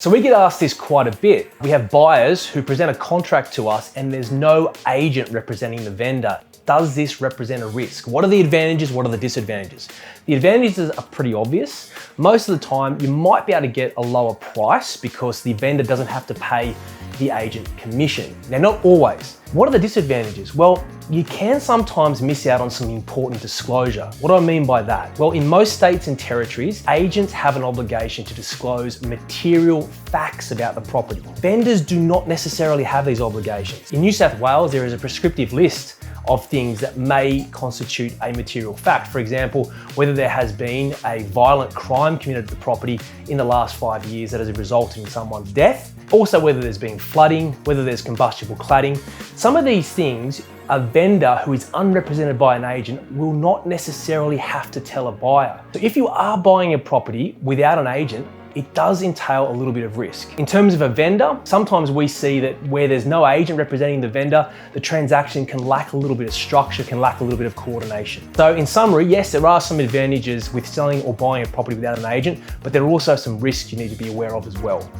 So we get asked this quite a bit. We have buyers who present a contract to us and there's no agent representing the vendor. Does this represent a risk? What are the advantages? What are the disadvantages? The advantages are pretty obvious. Most of the time, you might be able to get a lower price because the vendor doesn't have to pay the agent commission. Now, not always. What are the disadvantages? Well, you can sometimes miss out on some important disclosure. What do I mean by that? Well, in most states and territories, agents have an obligation to disclose material facts about the property. Vendors do not necessarily have these obligations. In New South Wales, there is a prescriptive list of things that may constitute a material fact. For example, whether there has been a violent crime committed at the property in the last 5 years that has resulted in someone's death. Also, whether there's been flooding, whether there's combustible cladding. Some of these things, a vendor who is unrepresented by an agent will not necessarily have to tell a buyer. So if you are buying a property without an agent, it does entail a little bit of risk. In terms of a vendor, sometimes we see that where there's no agent representing the vendor, the transaction can lack a little bit of structure, can lack a little bit of coordination. So in summary, yes, there are some advantages with selling or buying a property without an agent, but there are also some risks you need to be aware of as well.